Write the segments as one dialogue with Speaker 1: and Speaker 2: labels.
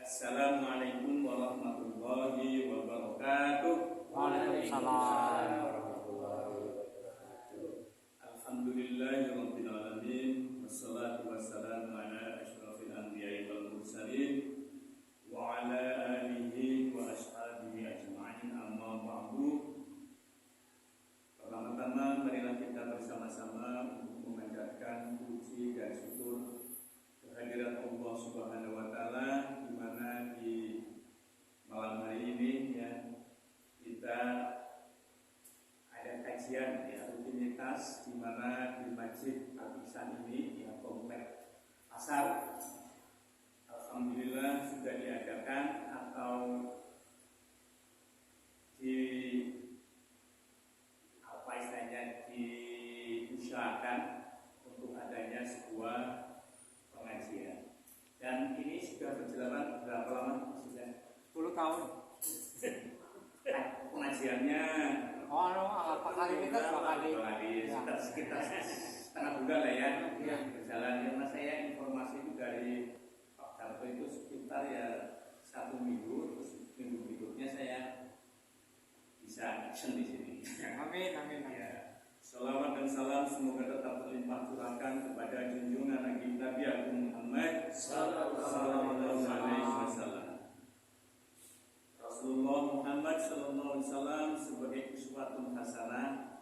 Speaker 1: Assalamualaikum warahmatullahi wabarakatuh.
Speaker 2: Waalaikumsalam warahmatullahi wabarakatuh.
Speaker 1: Alhamdulillahirabbil alamin wassalatu wassalamu ala asyrafil anbiya'i wal mursalin wa ala alihi wa ashabihi ajma'in, amma ba'du. Pertama-tama marilah kita bersama-sama untuk memanjatkan puji dan syukur kehadirat Allah Subhanahu wa taala, di mana di malam hari ini ya kita ada kajian ya rutinitas, di mana di Masjid Al-Ihsan ini ya komplek pasar alhamdulillah sudah diadakan atau di apa istilahnya diusahakan untuk adanya sebuah pengajian. Dan ini sudah berjalan berapa lama? Sudah
Speaker 2: 10 tahun.
Speaker 1: Pengajiannya
Speaker 2: Apa kali ini kan 2 kali.
Speaker 1: Ya. Sekitar setengah bulan lah ya berjalan. Karena saya informasi itu dari Pak Darto itu sekitar ya 1 minggu, terus minggu berikutnya saya bisa action di sini.
Speaker 2: Amin.
Speaker 1: Ya. Salawat dan salam semoga tetap terlimpah curahkan kepada junjungan Nabi Agung Muhammad sallallahu alaihi wasallam. Rasulullah Muhammad sallallahu alaihi wasallam sebagai uswatun hasanah,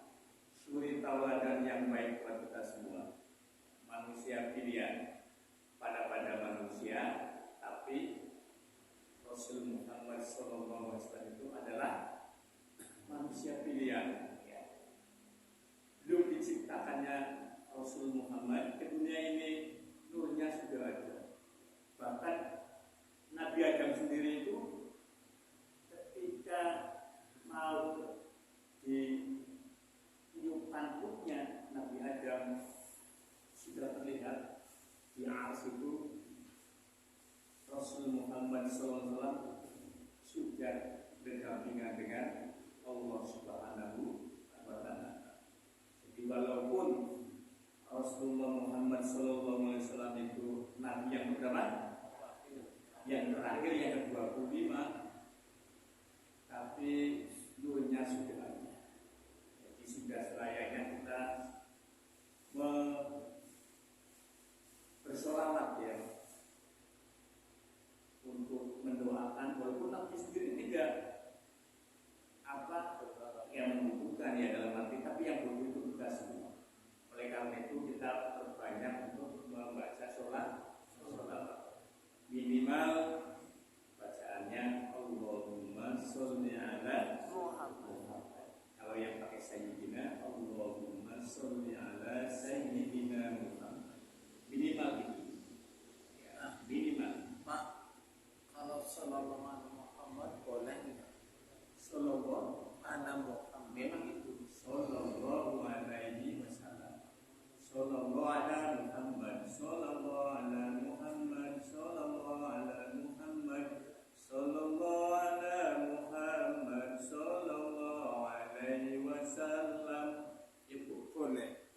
Speaker 1: suri tauladan yang baik buat kita semua. Manusia pilihan pada manusia, tapi Rasul Muhammad sallallahu alaihi wasallam itu adalah manusia pilihan. Belum diciptakannya Rasul Muhammad ke dunia ini, nurnya sudah ada. Bahkan Nabi Adam sendiri itu ketika mau ditiupkan ruhnya, Nabi Adam sudah terlihat di ars itu. Rasul Muhammad SAW sudah berdampingan dengan Allah Subhanahu wa Ta'ala. Walaupun Rasulullah Muhammad SAW itu Nabi yang berapa? Yang terakhir, yang ke-25, tapi nurnya sudah ada. Jadi sudah selayaknya kita bersolawat ya untuk mendoakan, walaupun Nabi sendiri tidak yang membutuhkan ya dalam arti, tapi yang butuh itu kita semua. Oleh karena itu kita perbanyak untuk membaca sholat minimal bacaannya Allahumma sholli ala Muhammad. Kalau yang pakai sayyidina, Allahumma sholli ala sayyidina Muhammad. Minimal itu ya, minimal.
Speaker 2: Pak, kalau sallallahu alaihi Muhammad boleh enggak?
Speaker 1: Sallallahu
Speaker 2: Ana Muhammad.
Speaker 1: memang itu sallallahu alaihi wasallam, sallallahu ala Muhammad, sallallahu ala Muhammad, sallallahu ala Muhammad, sallallahu ala Muhammad, sallallahu alaihi wasallam. Itu boleh.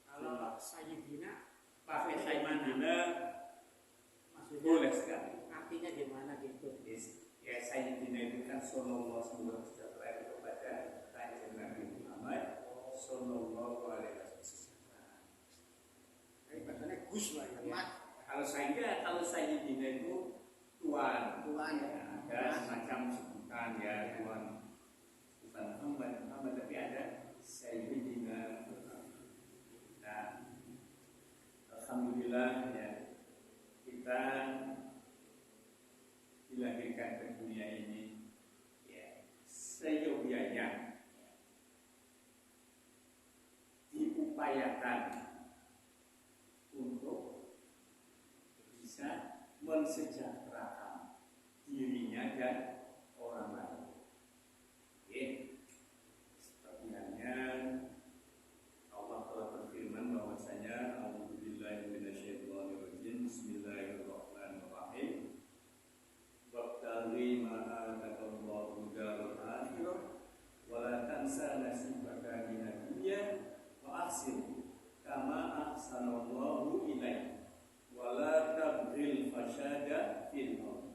Speaker 2: Kalau sayyidina
Speaker 1: Pakai sayyidina
Speaker 2: maksudnya
Speaker 1: boleh sekali.
Speaker 2: artinya gimana gitu?
Speaker 1: Ya sayyidina itu kan sallallahu alaihi wasallam kepada Kanjeng Nabi Muhammad sallallahu alaihi wasallam.
Speaker 2: Ini bahasanya Gus lah ya.
Speaker 1: Kalau sayyidina itu tuan ya, ada semacam sebutan ya, tuan, bukan Muhammad tapi ada sayyidina. Nah, alhamdulillah ya, kita dilahirkan ke dunia ini ya seyogyanya diupayakan untuk bisa mensejahterakan dirinya dan orang lain. Oke, seperti halnya Allah telah berfirman bahwasanya a'udzubillahi minasyaitonirrajim, bismillahirrahmanirrahim, wabtaghi ma ataakallahu daral akhirah wa la tansa nasibaka minad dunya wa ahsin kama ahsanallahu ilaik wa la tabghil fasada fil ardh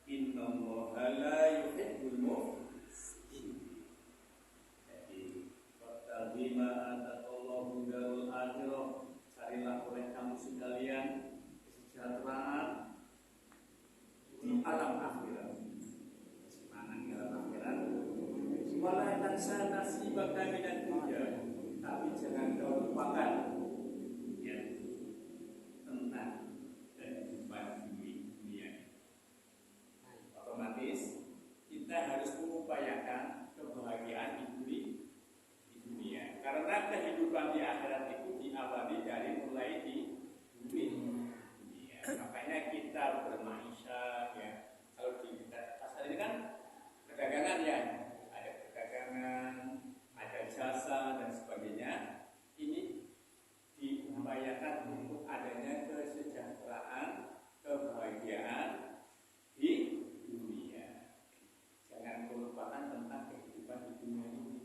Speaker 1: Innallaha la yuhibbul mufsidin. Jadi wabtaghi ma ataqallahu darul akhirah, carilah oleh kamu sekalian kesejahteraan di alam akhirat. Mana di alam akhirat? Wala tansa nasibaka minad dunya, tapi jangan kau lupakan ya tentang kehidupan dunia. Otomatis kita harus mengupayakan kebahagiaan di dunia, karena kehidupan di akhirat itu diawali dari mulai di dunia. Makanya kita bermaisha ya. Kalau di pasar ini kan perdagangan ya, ada perdagangan, ada jasa dan sebagainya. Ini diupayakan untuk adanya kesejahteraan, kebahagiaan di dunia. Jangan melupakan tentang kehidupan di dunia ini.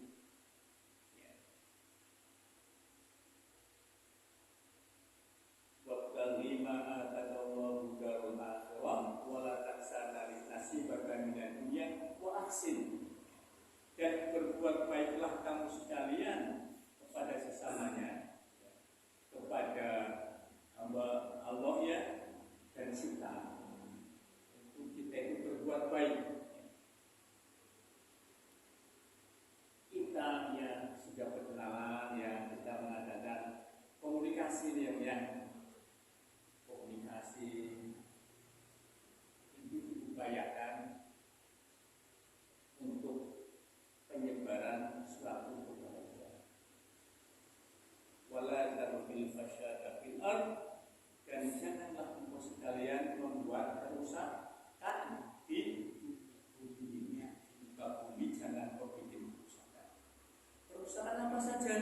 Speaker 1: Wabtaghi ma ataqallahu darul akhirah wa la tansa nasibaka minad dunya wa ahsin. Dan berbuat baiklah kamu sekalian kepada sesamanya, kepada hamba Allah ya, dan kita. Untuk kita itu berbuat baik. Kita ya sudah berkenalan ya, kita mengadakan komunikasi ya. Komunikasi itu diupayakan untuk penyebaran suatu kebahagiaan. Wala tarfil fasyada fil ard, dan janganlah engkau sekalian membuat kerusakan di dunia. Muka bumi jangan kau bikin kerusakan. Kerusakan apa saja?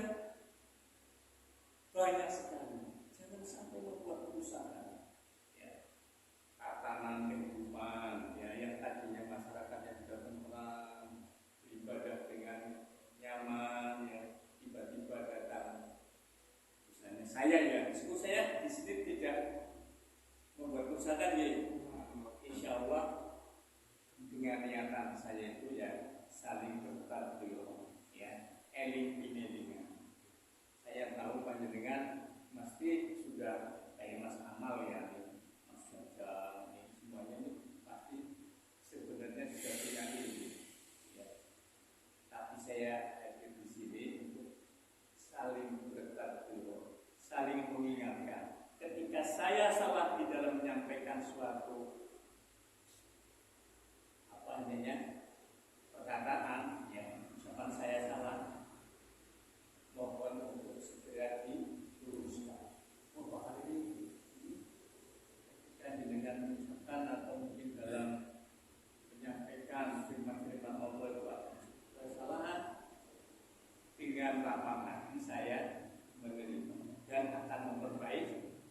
Speaker 1: Banyak sekali. Jangan sampai membuat kerusakan. Ya. Tatanan kehidupan ya, yang tadinya masyarakatnya sudah tenteram, beribadah dengan nyaman ya, tiba-tiba datang misalnya saya ya, meskipun saya di sini tidak membuat kerusakan ya, insya Allah dengan niatan saya itu ya saling bertadbir ya, eling binelingan. Saya tahu panjenengan mesti sudah kayak Mas Amal ya, Mas Jajal, ini semuanya ini pasti sebenarnya sudah punya ilmu ya. Tapi saya hadir di sini untuk saling bertadbir, saling mengingatkan. Ketika saya salah di dalam menyampaikan suatu perkataan ya, misalkan saya salah, mohon untuk segera diluruskan. Hari ini kita dengan mengucapkan atau mungkin dalam menyampaikan firman-firman Allah itu kesalahan, dengan lapang hati saya menerima dan akan memperbaiki.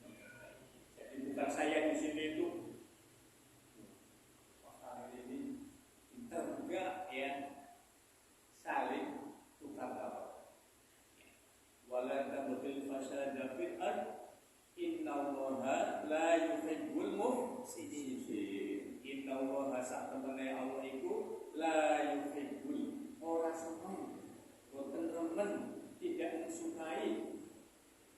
Speaker 1: Jadi bukan saya di sini itu hari ini pintar juga ya, saling tukar kabar. Wala tabghil fasada fil ard, innallaha la yuhibbul mufsidin. Innallaha saktemene Allah iku la yuhibbul, ora seneng, boten remen, tidak mensukai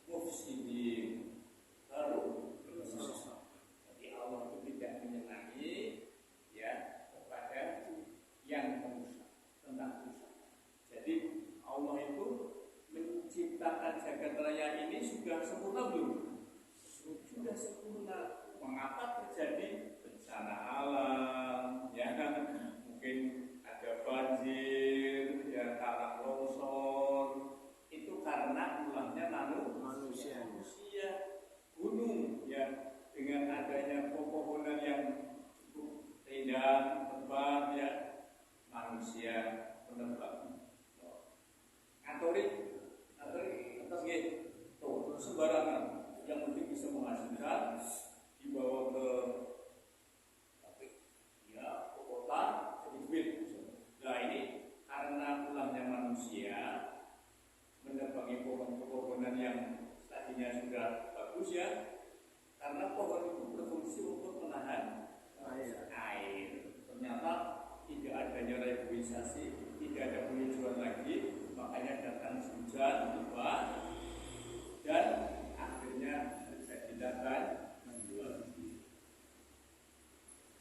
Speaker 1: mufsidin, baru rusak. Jadi Allah itu tidak menyenangi ya kepada yang merusak, tentang rusak. Jadi Allah itu menciptakan jagat raya ini sudah sempurna belum? Sudah sempurna. Mengapa terjadi bencana alam? Ya kan, mungkin ada banjir, ya tanah longsor. Itu karena ulahnya manusia. Gunung ya, dengan adanya pepohonan yang cukup rindang, lebat ya, manusia menebang. Atorik atas gitu, tuh sembarangan. hujan tiba dan akhirnya terjadi banjir.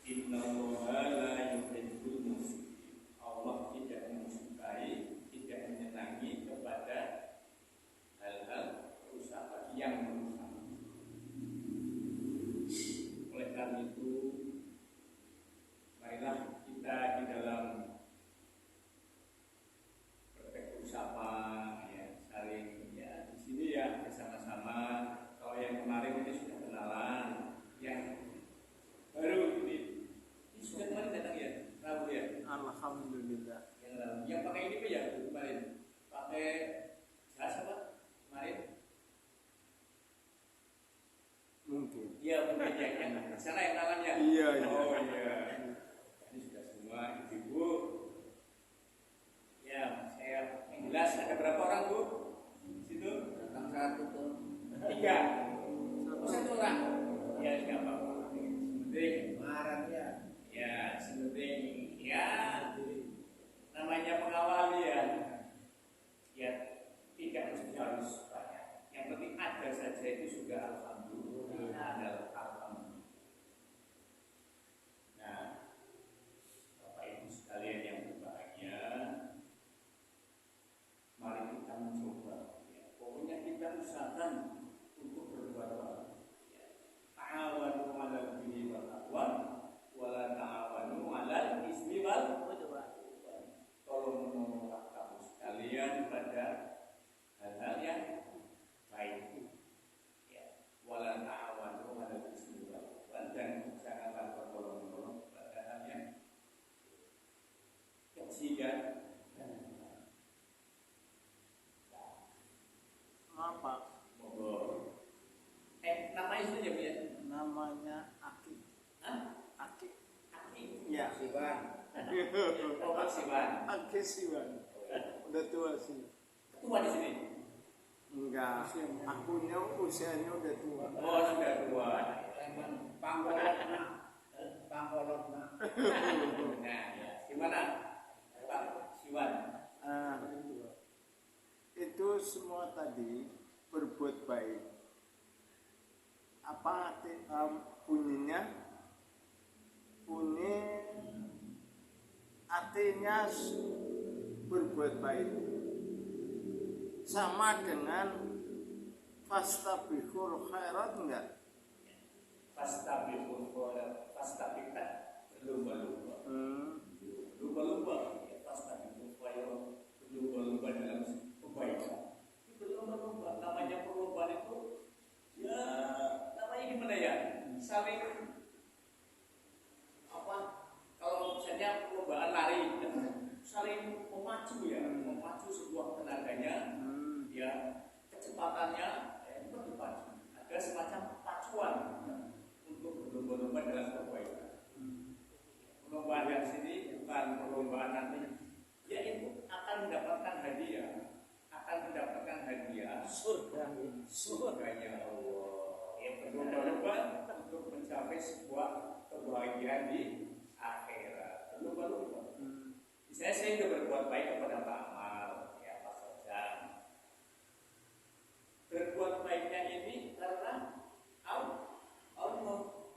Speaker 1: Innallaha la yuhibbul mufsidin. Allah tidak menyukai, tidak menyenangi kepada hal-hal kerusakan yang merusak. Oleh karena itu, marilah kita di dalam bersama ya, saling ya di sini ya bersama-sama. Kalau yang kemarin ini sudah kenalan, yang baru ini sudah kemarin datang ya, Rabu ya.
Speaker 2: Alhamdulillah.
Speaker 1: Yang pakai ini ya kemarin, pakai jas apa kemarin?
Speaker 2: Mungkin.
Speaker 1: Iya mungkin yang sana yang kenalannya.
Speaker 2: Iya.
Speaker 1: Oh iya. Ini sudah semua ibu. Ya, saya yang jelas ada berapa orang Bu? Di situ?
Speaker 2: Datang satu tuh.
Speaker 1: 3. Satu orang. Ya, enggak apa-apa. Sepenting
Speaker 2: Marah ya.
Speaker 1: ya, sepenting ya namanya pengawali ya. Ya, tidak mesti harus banyak. Yang penting ada saja itu sudah alhamdulillah. Alhamdulillah. Nah, Bapak Ibu sekalian yang berbahagia, mari kita mencoba. Ya, pokoknya kita usahakan untuk berbuat baik. Ya. Ta'awanu 'alal birri wal taqwa wa la ta'awanu 'alal ismi wal udwan. Tolong menolonglah kamu sekalian pada hal-hal yang baik. Ya. Wa la ta'awanu 'alal ismi wal udwan, dan janganlah bertolong-menolong pada hal yang kecil dan
Speaker 2: Apa?
Speaker 1: monggo. Namanya itu ya Bu ya?
Speaker 2: Namanya Aki.
Speaker 1: Hah?
Speaker 2: Aki.
Speaker 1: Aki.
Speaker 2: Ya.
Speaker 1: Siwan. Oh, Pak Siwan.
Speaker 2: Aki Siwan. Udah tua sih.
Speaker 1: Ketua di sini.
Speaker 2: Enggak. Akunya usianya udah tua.
Speaker 1: Oh, sudah tua.
Speaker 2: Pangkolotna. Pangkolotna.
Speaker 1: Nah, ya. Gimana? Pak Siwan.
Speaker 2: Itu semua tadi berbuat baik. Apa bunyinya? Bunyi artinya berbuat baik. Sama dengan fastabiqul khairat enggak?
Speaker 1: Fastabiqul khairat. Fastabiqat. Berlomba-lomba. Lumba-lumba. Fastabiqul khairat. Berlomba-lumba dalam kebaikan. Berlomba-lumba. Namanya perlombaan itu ya namanya gimana ya? Saling apa? Kalau misalnya perlombaan lari, saling memacu ya, memacu sebuah tenaganya, ya kecepatannya, itu dipacu. Ada semacam pacuan untuk berlomba-lomba dalam kebaikan. Perlombaan yang sini bukan perlombaan nanti, yaitu akan mendapatkan hadiah, surganya Allah. Yang berlomba-lomba untuk mencapai sebuah kebahagiaan di akhirat. Berlomba-lomba. Saya juga berbuat baik kepada Pak Amal, ya Pak Sojang. Berbuat baiknya ini karena Allah,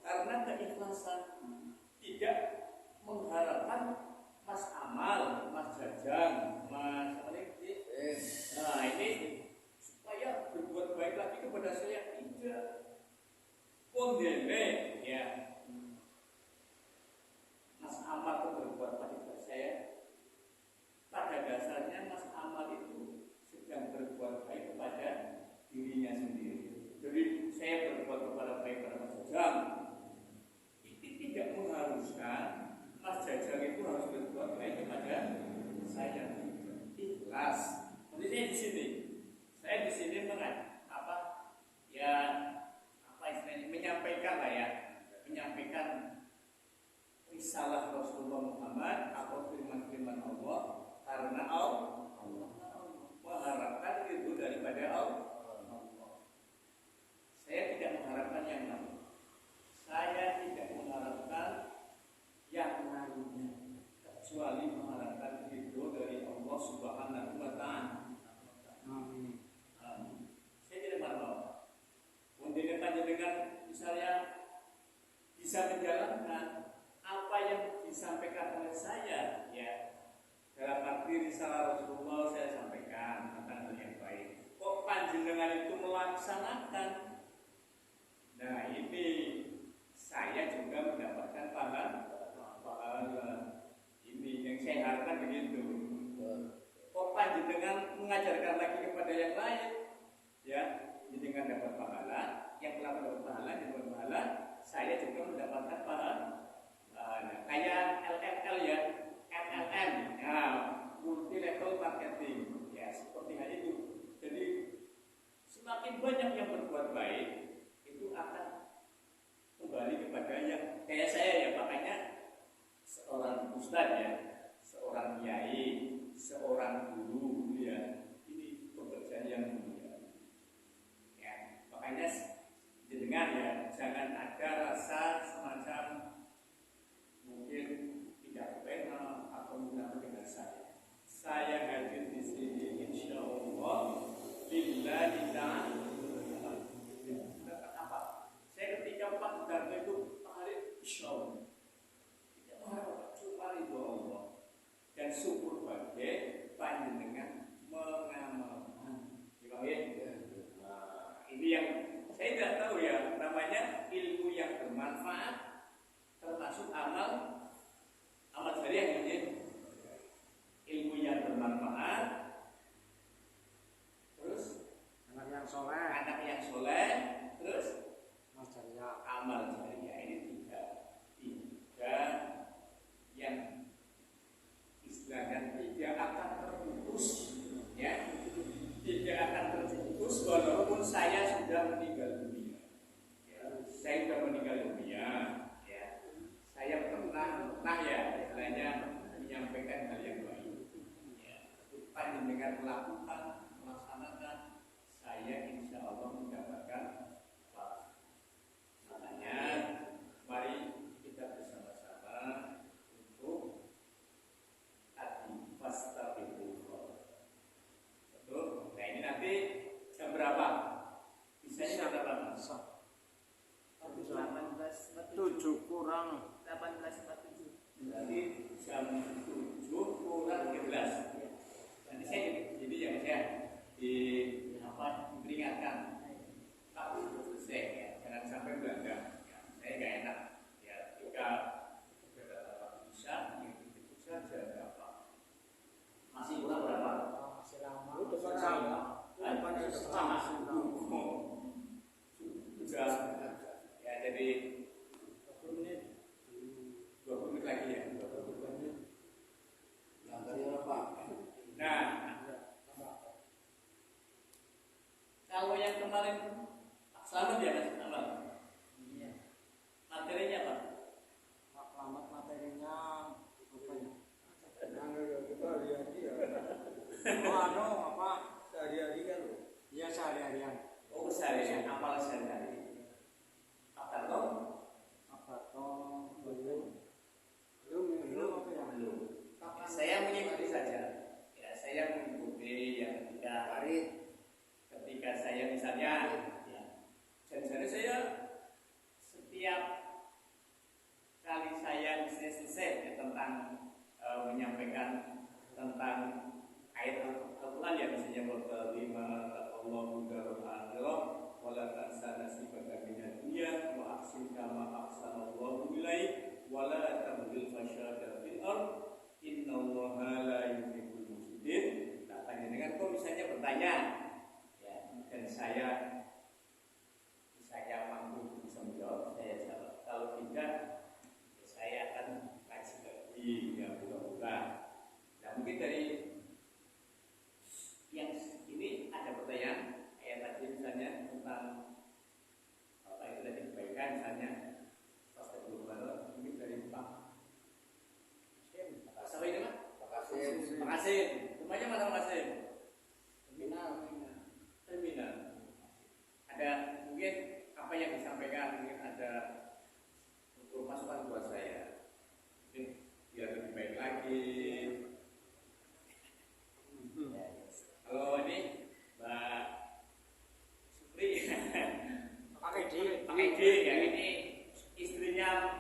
Speaker 1: karena keikhlasan, tidak mengharapkan Mas Amal, Mas Jajang, Mas Aliki. Nah ini supaya berbuat baik lagi kepada saya, tidak. Kondene, ya. Mas Amal itu berbuat baik kepada saya. Pada dasarnya Mas Amal itu sedang berbuat baik kepada dirinya sendiri. Jadi saya berbuat baik kepada Mas Jajang, itu tidak mengharuskan Mas Jajang itu harus berbuat baik kepada saya. Ikhlas. Jadi saya di sini. Saya di sini menyampaikan lah ya, menyampaikan risalah Rasulullah Muhammad atau firman-firman Allah karena Allah mengharapkan itu daripada Allah. Saya tidak mengharapkan yang lain. Saya tidak mengharapkan yang lainnya kecuali mengharapkan itu dari Allah Subhanahu wa Ta'ala. bisa menjalankan apa yang disampaikan oleh saya, ya. Dalam arti risalah Rasulullah saya sampaikan tentang hal yang baik. Kok panjenengan itu melaksanakan? Nah, ini saya juga mendapatkan pahala. Ini yang saya harapkan begitu. Kok panjenengan mengajarkan lagi kepada yang lain, ya, dengan dapat pahala, yang telah mendapat pahala dan dapat pahala, saya juga mendapatkan pahala. Kayak LML ya, MLM, ya, multi level marketing, ya, seperti hal itu. Jadi semakin banyak yang berbuat baik, itu akan kembali kepada yang kayak saya ya, makanya seorang ustadz ya, seorang kiai, seorang guru ya, ini pekerjaan yang mulia. Ya, makanya jenengan ya, jangan ada rasa semacam mungkin tidak benar atau mengenal dengan saya. Saya hadir di sini insya Allah lillahi ta'ala. Apa? Saya ketika Pak Darto itu hari insya Allah tidak mengharapkan cuma itu Allah dan syukur bagi panjenengan mengamalkan. Ini yang saya tidak tahu ya, namanya ilmu yang bermanfaat, termasuk amal jariah ya. Ilmu yang bermanfaat, terus anak yang soleh, terus amal jariah. Ini tiga yang istilahnya tidak akan terputus, ya, tidak akan terputus walaupun saya sudah meninggal dunia. Ya, saya sudah meninggal dunia. Saya pernah ya istilahnya menyampaikan hal yang baik. Ya, panjenengan melakukan, melaksanakan, saya insya Allah mendapatkan apa? Makanya mari kita bersama-sama untuk fastabiqullah. Betul? Nah ini nanti jam berapa? Bisanya jam berapa?
Speaker 2: 7 kurang
Speaker 3: 18.47.
Speaker 1: Berarti jam 7 kurang 13. Nanti saya jadi ya saya diperingatkan. Tapi selesai ya, jangan sampai belanda. Ya, saya nggak enak. Ya, ketika beberapa bisa, itu saja berapa? Masih kurang berapa?
Speaker 2: masih lama.
Speaker 1: Sudah ya, jadi 20 menit lagi ya. Nah, kalau yang kemarin selamat ya Mas Amal.
Speaker 2: Iya.
Speaker 1: Materinya apa?
Speaker 2: Selamat materinya apa ya? Apa?
Speaker 4: Sehari-hari kan loh.
Speaker 2: Iya sehari-harian.
Speaker 1: Oh, sehari-hari, apal sehari-hari. Apa toh?
Speaker 2: Belum apa ya?
Speaker 1: Belum. Saya mengikuti saja. Ya, saya mengikuti yang ketika saya misalnya ya, jadi saya setiap kali saya selesai ya, tentang menyampaikan tentang ayat Al-Quran ya, misalnya berterima Allahu darul akhirah wala tansa nasibaka minad dunya wa ahsin kama ahsanallahu ilaik wala tabghil fasyada fil ard innallaha la yuhibbul mufsidin. Nah, panjenengan kok misalnya bertanya ya, dan saya mampu bisa menjawab, saya jawab. Kalau tidak ya saya akan kaji lagi ya, mudah-mudah. Nah, mungkin dari yang ini ada pertanyaan kayak tadi misalnya tentang apa itu tadi kebaikan misalnya pas kedua mungkin dari Pak siapa ini Pak? Pak Kasim. Rumahnya mana Pak Kasim? Terminal. Ada mungkin apa yang disampaikan, mungkin ada untuk masukan buat saya mungkin biar lebih baik lagi. Kalau ini Mbak Supri pakai D ya, ini istrinya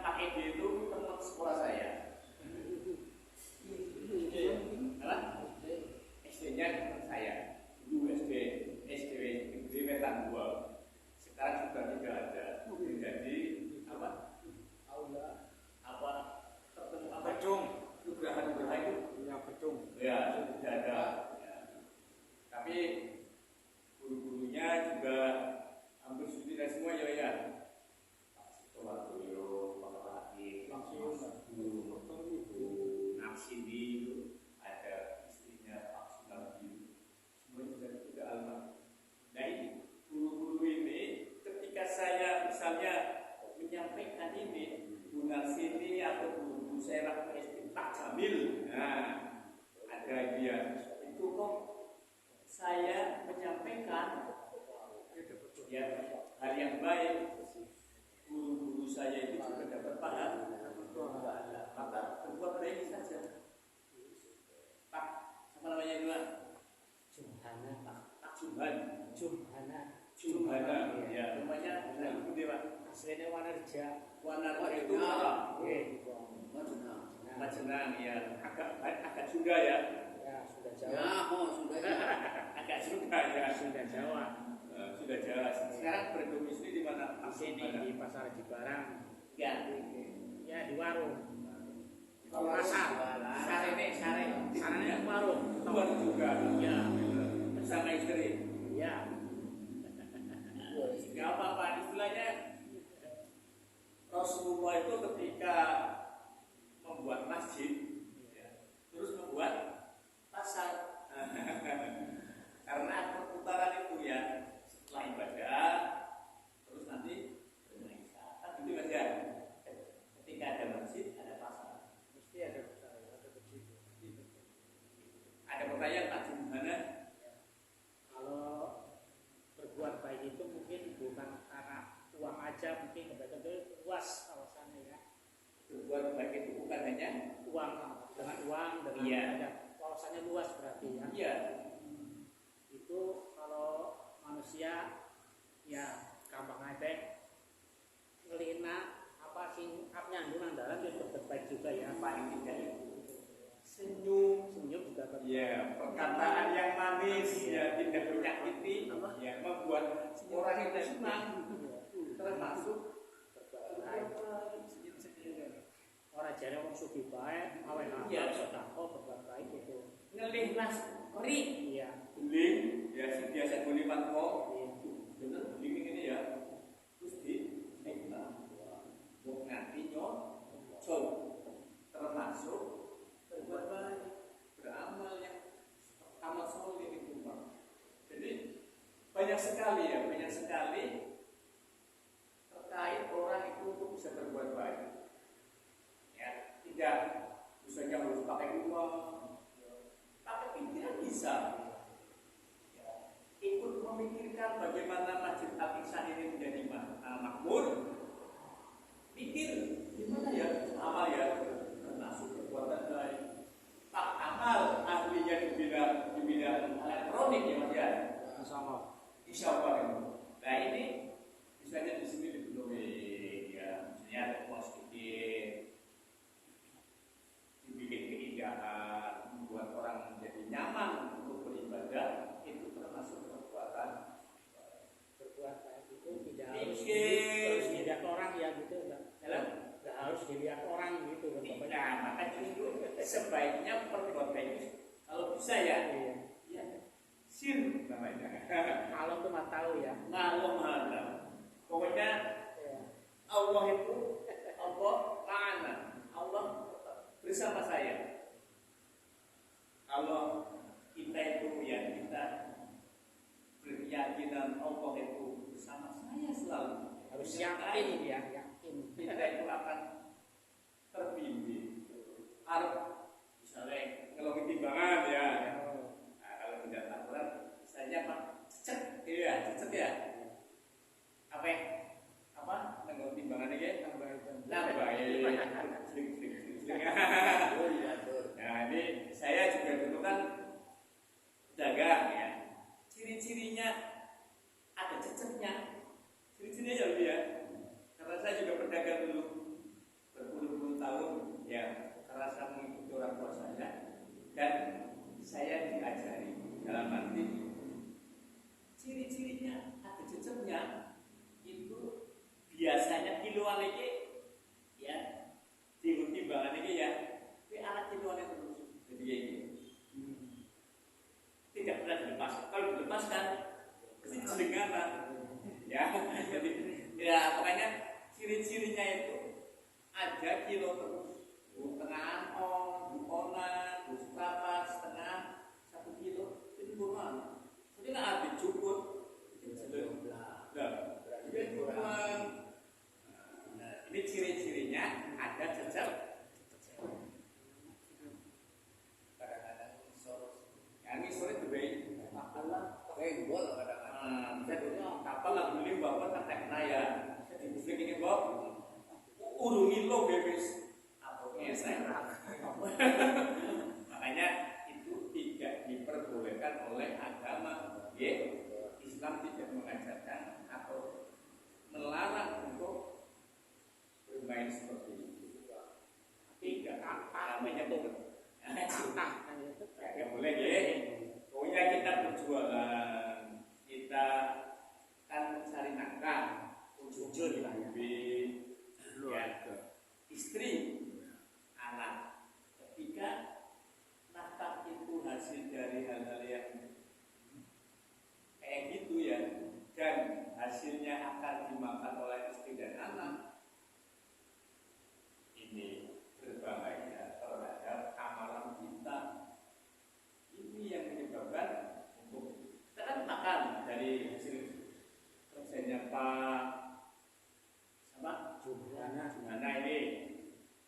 Speaker 1: ya hal yang baik, guru-guru saya itu juga dapat pahala. Maka berbuat baik saja. Pak, apa namanya itu?
Speaker 3: Jumhana, Pak.
Speaker 1: Pak Jumhan.
Speaker 3: Jumhana.
Speaker 1: Ya, namanya itu dia Pak.
Speaker 3: Aslinya Wanarja.
Speaker 1: Wanarja itu apa? Majenang ya, agak Sunda ya.
Speaker 3: Ya, sudah Jawa.
Speaker 2: Ya, sudah.
Speaker 1: Agak Sunda ya.
Speaker 3: Sudah Jawa.
Speaker 1: Sudah Jawa. Sekarang berdomisili di mana?
Speaker 3: Di sini di Pasar Cibarang.
Speaker 1: Ya.
Speaker 3: Ya, di warung.
Speaker 2: Pasar.
Speaker 3: Sarene warung.
Speaker 1: Warung juga.
Speaker 3: Ya.
Speaker 1: Bersama istri.
Speaker 3: Ya.
Speaker 1: Gak apa-apa, istilahnya Rasulullah itu ketika membuat masjid, ya, terus membuat pasar. Karena perputaran itu ya, setelah ibadah, terus nanti bermaisha. Kan gitu Mas ya. Ketika ada masjid, ada pasar.
Speaker 3: Mesti ada pasar, ada masjid.
Speaker 1: Ada pertanyaan Pak Jumhana?
Speaker 3: Kalau berbuat baik itu mungkin bukan karena uang aja, mungkin betul-betul luas kawasannya ya.
Speaker 1: Berbuat baik itu bukan hanya
Speaker 3: Uang dengan uang dengan
Speaker 1: iya.
Speaker 3: ada kawasannya luas berarti ya.
Speaker 1: Iya.
Speaker 3: Itu kalau manusia ya gampang aja ngelina apa sing nyandung dalam itu berbaik juga ya.
Speaker 1: Paling tidak itu senyum
Speaker 3: Senyum juga berbaik.
Speaker 1: ya, perkataan yang manis ya, tidak menyakiti ya, membuat orang itu senang, termasuk
Speaker 3: Berbaik. Orang jadi orang suki baik, awen
Speaker 1: iya.
Speaker 3: sedekah berbuat baik itu.
Speaker 1: ngelih nas kori
Speaker 3: Iya.
Speaker 1: beling ya, biasa guli panko
Speaker 3: Iya.
Speaker 1: bener beling ini ya, terus di mau nganti coba termasuk berbuat baik, beramal yang amal soleh itu Pak. Jadi banyak sekali terkait orang itu untuk bisa berbuat baik. Ya, tidak misalnya harus pakai uang, pakai pikiran bisa. Ya, ikut memikirkan bagaimana Masjid Al-Ihsan ini menjadi makmur. Pikir gimana ya amal ya, termasuk perbuatan baik. Pak Amal ahlinya di bidang elektronik ya Mas ya. Insya Allah itu. Nah ini misalnya di sini dipenuhi ya, misalnya ada pos sedikit, dibikin keindahan, membuat orang menjadi nyaman untuk beribadah, itu termasuk perbuatan.
Speaker 3: Berbuat baik itu tidak
Speaker 1: Harus
Speaker 3: dilihat orang ya gitu, nggak harus dilihat orang gitu.
Speaker 1: Nah, maka justru sebaiknya perbuat baik kalau bisa ya, ya sir namanya.
Speaker 3: Kalau tuh nggak tahu ya.
Speaker 1: Ngalor mana? Pokoknya Allah itu Allah bersama saya. Kalau kita itu ya kita berkeyakinan Allah itu bersama saya selalu.
Speaker 3: Harus yakin ya, yakin.
Speaker 1: Kita itu akan terbimbing. Misalnya ngelongi timbangan ya. Nah, kalau tidak tahuran, misalnya Pak cecek, ya. Apa? Ngelongi timbangan ini? Nambahin. Nah, ini saya juga dulu kan dagang ya. Ciri-cirinya ada ceceknya. Ciri-cirinya ya lebih ya. Karena saya juga berdagang dulu berpuluh-puluh tahun ya. Karena saya mengikuti orang tua saya dan saya diajari dalam arti ciri-cirinya ada jejaknya itu biasanya kiloan ini ya di timbangan ini ya ini alat kiloan terus jadi ini tidak pernah dilepaskan. Kalau dilepaskan pasti jelengan ya. Jadi ya pokoknya ciri-cirinya itu ada kilo terus. Tengah onan, berapa setengah 1 kilo itu kurang. Jadi nggak habis cukup. Ini ciri-cirinya ada jejak. Kadang-kadang yang sore itu baik.
Speaker 2: Penggol kadang-kadang.
Speaker 1: Jadi kapal lah beli urungi lo bebas apa saya. Makanya itu tidak diperbolehkan oleh agama. Islam tidak mengajarkan atau melarang untuk bermain seperti itu. Tidak namanya tidak boleh ya. Pokoknya kita berjualan, kita kan mencari nafkah, jujur lah ya, istri, anak. Ketika nafkah itu hasil dari hal-hal yang kayak gitu ya, dan hasilnya akan dimakan oleh istri dan anak, ini berbahaya terhadap amalan kita. Ini yang menyebabkan untuk kita kan makan dari hasil kerjanya Pak sama Jumana ini.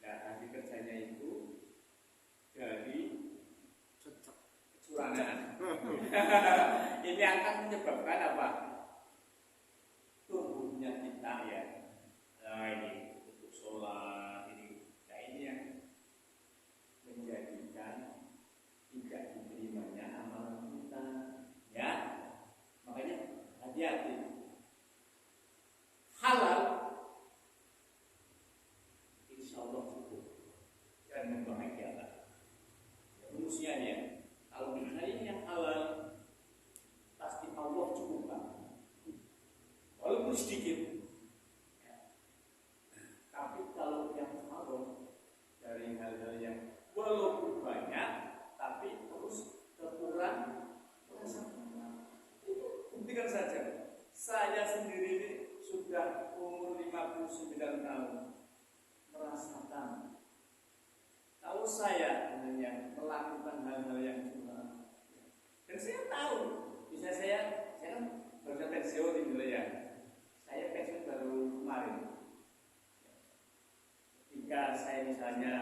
Speaker 1: Nah, hasil kerjanya itu dari kecurangan. Ini akan menyebabkan apa? Tumbuhnya kita ya. Nah ini untuk sholat ini, nah ini yang menjadikan tidak diterimanya amalan kita. Ya, makanya hati-hati. Halal, insya Allah cukup dan membahagiakan manusianya. Kalau mencari yang halal, pasti Allah cukupkan, walaupun sedikit. Tapi kalau yang haram dari hal-hal yang walaupun banyak, tapi terus berkurang, itu buktikan saja. Saya sendiri ini sudah umur 59 tahun merasakan. Kalau saya hanya melakukan hal-hal yang curang, dan saya tahu, bisa saya kan baru pensiun ini ya. Saya pensiun baru kemarin. Ketika saya misalnya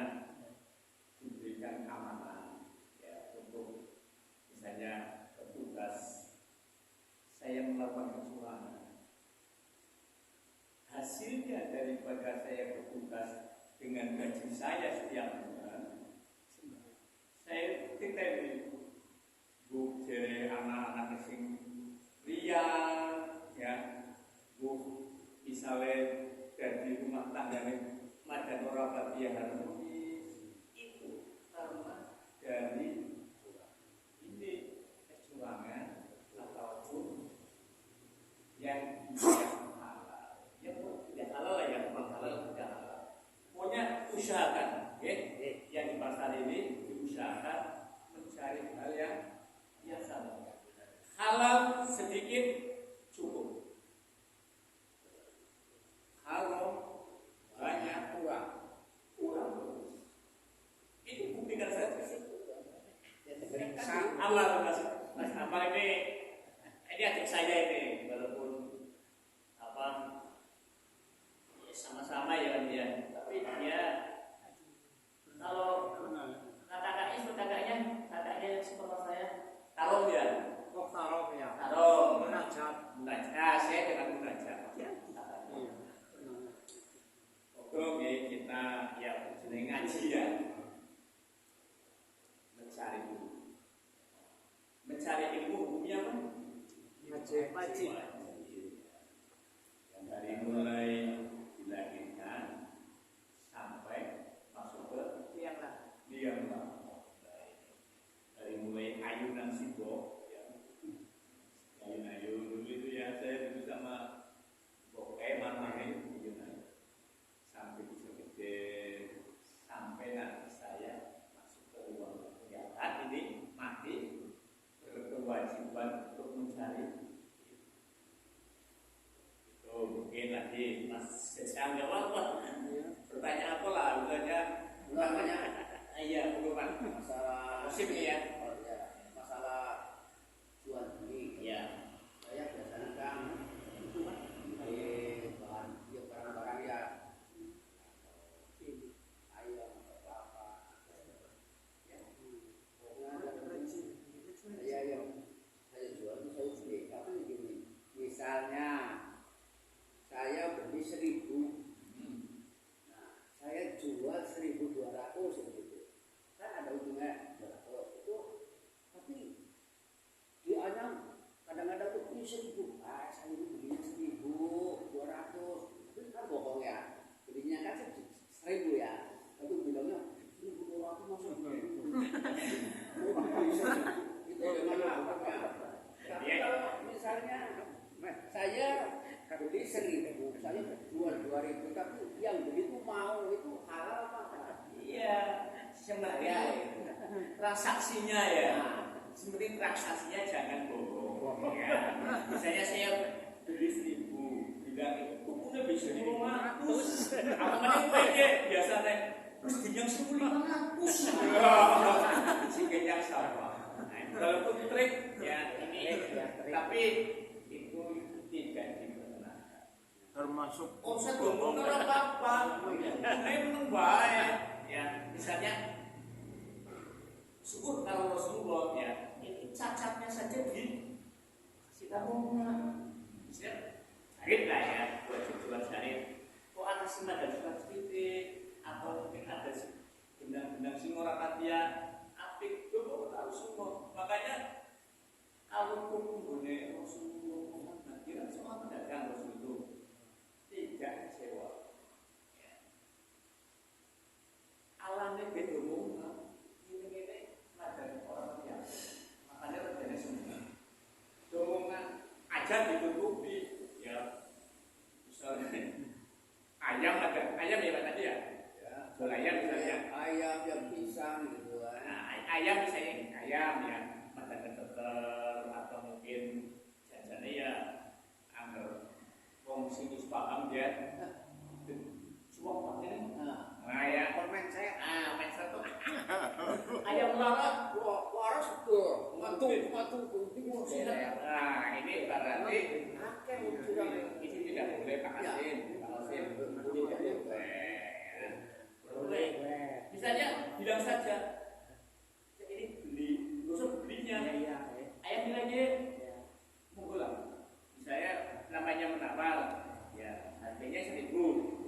Speaker 1: diberikan amanah ya, untuk misalnya petugas, saya melakukan kecurangan. Hasilnya daripada saya bertugas dengan gaji saya setiap bulan, saya kita bu jadi anak-anak sing liar ya, bu misalnya dari rumah tangga madan orang batia harmonis, itu karena dari ini kecurangan ataupun yang halal, yang tidak halal yang halal tidak halal. Pokoknya usahakan, yang di pasar ini diusahakan mencari hal yang halal sedikit cukup, haram banyak kurang itu buktikan saja. Halal mas apa ini adik saya ini walaupun apa ya, sama-sama ya kan dia, tapi dia kalau kakaknya sekolah saya taruh dia.
Speaker 2: Taruh ya.
Speaker 1: Taruh
Speaker 2: Munajat.
Speaker 1: Saya dengan munajat. Oke, kita ya jeneng ngaji ya. Mencari ilmu hukumnya apa?
Speaker 2: Ngaji.
Speaker 1: Yang dari mulai dilahirkan sampai masuk ke liang lahat. Dari mulai ayunan simbol ya. Ayun dulu itu ya, saya dulu sama main ayun sampai bisa gede, sampai nanti saya masuk ke ruang kegiatan ini mati berkewajiban untuk mencari itu. Mungkin lagi mas saya jawab pertanyaan apa lah misalnya namanya iya bukan masalah musim ya,
Speaker 4: masalah jual beli ya. Saya biasanya kan bahan ya barang-barang ya ayam atau apa ya, saya yang saya jual itu saya beli, tapi begini, misalnya saya beli 1.000, nah ribu, tapi yang beli itu mau itu halal apa enggak?
Speaker 5: Iya, sebenarnya transaksinya ya. Sebenarnya transaksinya jangan bohong. Ya. Misalnya saya beli 1.000, bilang itu udah bisa 500. Apa yang baiknya biasanya terus kenyang 1.500. Si kenyang sama. Kalau itu trik ya ini, tapi itu tidak diperkenankan.
Speaker 2: Termasuk
Speaker 5: Oh saya ngomong apa-apa, memang baik. Ya, misalnya syukur kalau Rasulullah ya ini cacatnya saja di kita ngomong misalnya syahid lah ya, wajib jual syahid. Oh ada simat dan surat sedikit atau mungkin ada benang-benang singora katia apik itu harus semua. Makanya kalau kumpulnya Rasulullah Muhammad kira semua pedagang Rasul itu tidak kecewa. Alamnya beda umum, ini ada orang yang makanya regane semua. Domongan aja ditutupi, ya misalnya ayam ada ayam ya tadi ya, jual ayam misalnya.
Speaker 4: Ayam yang pisang gitu kan.
Speaker 5: Nah, ayam misalnya ayam ya, ada keteter atau mungkin jajannya ya angker wong sing wis paham ya. Suwak pakai nah ya
Speaker 4: Permen saya
Speaker 5: mindset tuh ayam lara
Speaker 4: waras tuh matu kunting.
Speaker 5: nah ini berarti
Speaker 4: Akeh curang.
Speaker 5: ini tidak boleh Pak Hasim tidak boleh misalnya bilang saja ini beli gosok belinya ayam bilangnya monggo lah misalnya namanya menawar ya harganya 1.000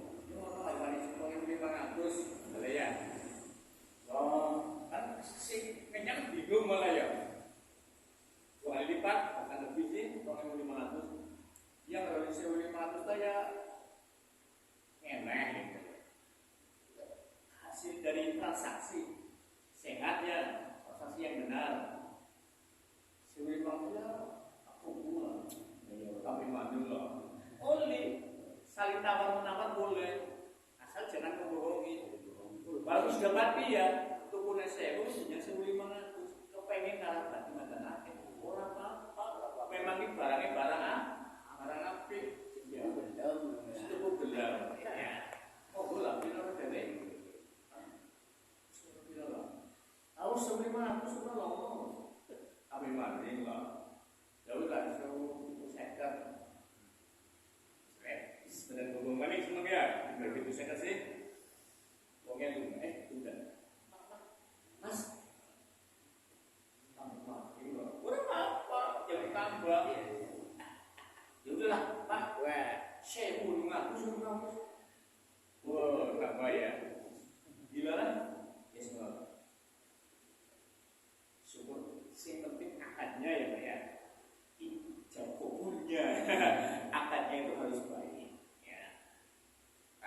Speaker 5: 500 boleh ya. Oh, kan si kenyang bingung malah ya. 2 kali lipat akan lebih sih 2.500. Yang dari 1.500 itu ya enak gitu. Hasil dari transaksi sehat ya, transaksi yang benar. 1.500 ya aku pulang. Tapi maju loh. Boleh saling tawar menawar boleh. Asal jangan membohongi. Kalau sudah mati ya, tuku nasi punya 1.500. Kepengen kalah mati mantan akhir. Orang apa? Memang ini barangnya barang apik. Ya, itu gelar. Ya, oh gelar benar dari. Aku 1.500 sudah lama. Tapi mati lah. Jauh lah, sekat. Sebenarnya hubungan ini semua ya, begitu saya kasih, uangnya dulu, udah, mas, tambah, kurang apa, yang tambah, ya udahlah, pak, saya mau ngaku, wah, nggak bayar, gila lah, ya semua, syukur, sih penting akadnya ya pak ya, jauh kuburnya, akadnya itu harus baik.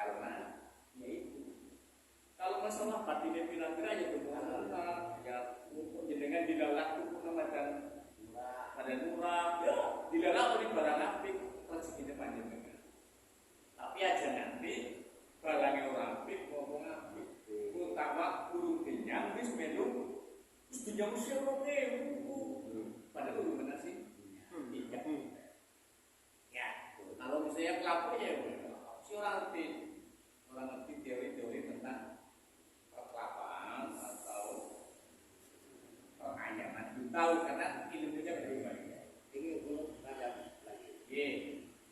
Speaker 5: Karena ya itu kalau masalah batinnya kira-kira ya benar ya jenengan dilalak itu dan pada murah ya dilalak oleh barang apik rezekinya panjang dengan tapi aja nanti barangnya orang apik ngomong apik utama burung kenyang wis melu wis dinyang usia padahal itu benar sih tidak ya kalau misalnya pelaku ya si orang ngerti teori-teori tentang perkelapaan atau ayaman itu tahu karena ilmunya berbeda.
Speaker 4: Ini belum ada lagi.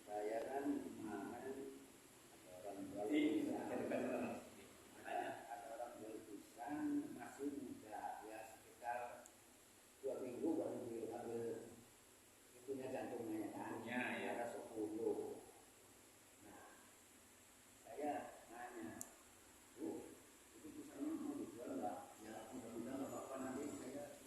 Speaker 4: Saya kan mana ada orang jual ada orang jual pisang masih muda ya sekitar 2 minggu baru diambil itunya jantungnya kan.
Speaker 5: Ya.
Speaker 4: Ada 10. Saya nanya, Bu, itu pisangnya mau dijual nggak? Ya mudah-mudahan nggak apa-apa nanti saya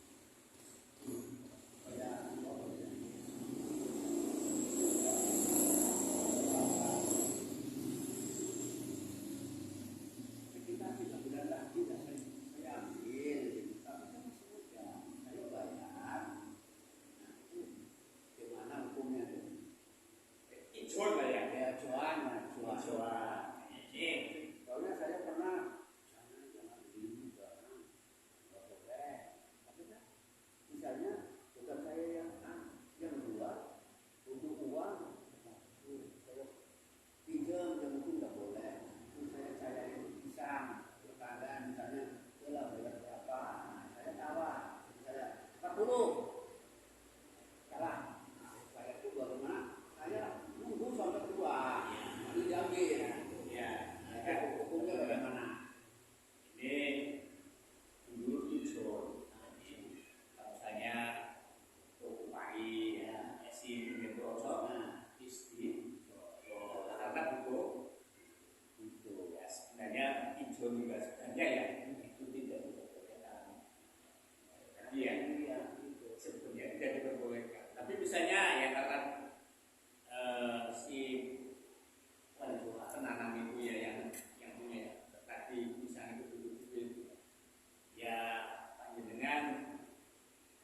Speaker 5: meskipun juga sebenarnya ya itu tidak diperbolehkan. Iya, sebenarnya tidak diperbolehkan. Tapi misalnya ya karena si penanam itu ya yang punya tadi misalnya betul-betul ya dengan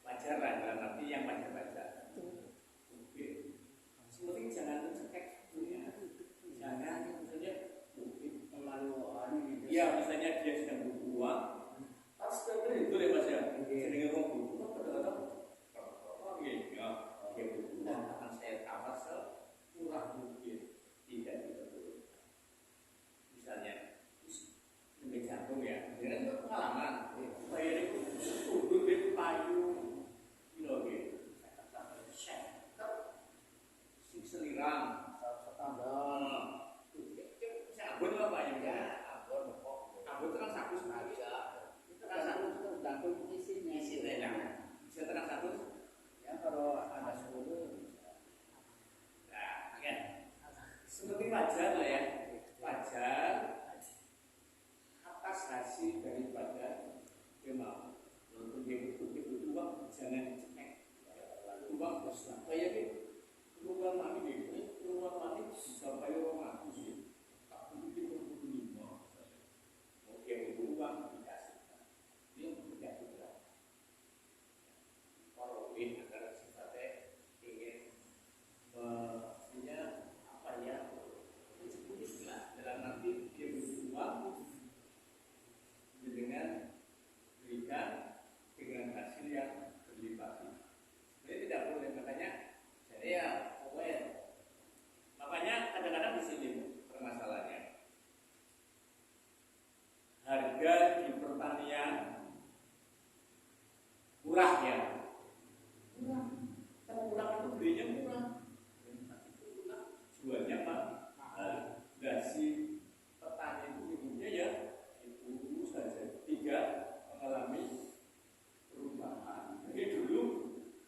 Speaker 5: wajar lah dalam arti yang wajar-wajar. Oke, seperti jangan cekek ya, jangan misalnya
Speaker 4: terlalu
Speaker 5: ya misalnya dia sedang butuh uang, pasti itu deh mas ya, sedang ngomong butuh kadang-kadang ya dia butuh uang akan saya tawar semurah mungkin, tidak diperbolehkan. Misalnya lebih jantung ya, dengan itu pengalaman, saya itu tubuh dari payung, gitu, sing selirang,
Speaker 4: standar.
Speaker 5: abon apa ya? Abon terang satu saja, terang satu
Speaker 4: Tergantung isinya.
Speaker 5: isinya, bisa terang satu.
Speaker 4: Ya kalau ada 10.
Speaker 5: Nah, ya, seperti wajar lah ya, wajar atas hasil daripada dia mau. Walaupun dia butuh uang, jangan dicek. Uang besar, kayak gitu. Uang mami ini, uang mami bisa bayar uang aku sih. Tak butuh dia butuh 5. Oke, butuh uang dikasihkan. Dia tidak bergerak. Kalau ini agar sifatnya ingin maksudnya apa ya? Istilah dalam arti dia butuh uang dengan berikan dengan hasil yang berlipat. Jadi tidak boleh makanya jadi ya pokoknya makanya kadang-kadang di sini permasalahannya harga di pertanian murah ya murah kalau murah itu belinya murah jualnya mahal. Nah si petani itu hidupnya ya itu saja tidak mengalami perubahan. Jadi dulu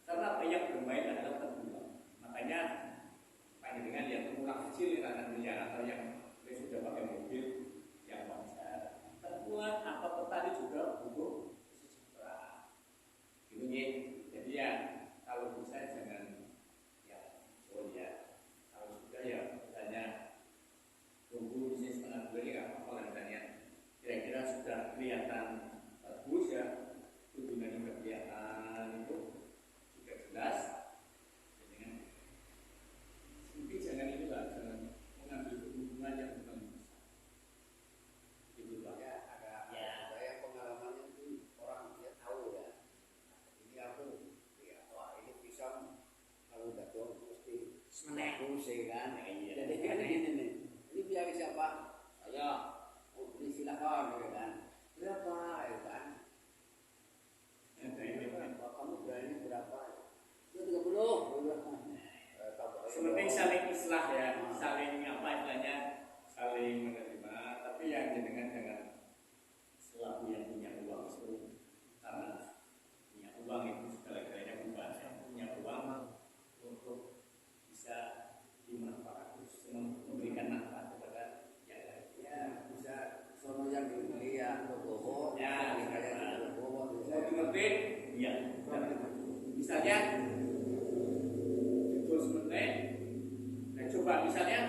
Speaker 5: karena banyak bermain adalah terbuang, makanya banyak dengan yang terpulang kecil karena miliar atau yang sudah pakai mobil yang wajar. Terpulang apa petani juga butuh sejahtera. Gitu ya. Jadi ya kalau bisa jangan ya oh ya kalau sudah ya misalnya tunggu bisnis setengah bulan ya apa lah misalnya kira-kira sudah kelihatan bagus ya tudingan juga kelihatan itu sudah jelas dengan mungkin jangan inilah jangan mengambil keuntungan yang bukan besar gitu pak
Speaker 4: Ya ada yang pengalamannya itu orang dia tahu ya. Ini aku ya wah ini pisang kalau udah dong mesti bagus ya kan. Jadi kan gini nih. Ini biar siapa? Saya. Oh beli silakan ya kan. Berapa ya kan? Kamu berani berapa? Itu 30.
Speaker 5: sepenting saling islah ya saling apa istilahnya saling menerima tapi yang dengan selaku yang punya uang itu karena punya uang itu segala-galanya bukan yang punya uang untuk bisa dimanfaatkan memberikan manfaat kepada yang lain
Speaker 4: Ya bisa sono yang dibeli ya bobo.
Speaker 5: ya
Speaker 4: Kayak bobo.
Speaker 5: mau dimengerti iya misalnya itu sebenarnya nah coba misalnya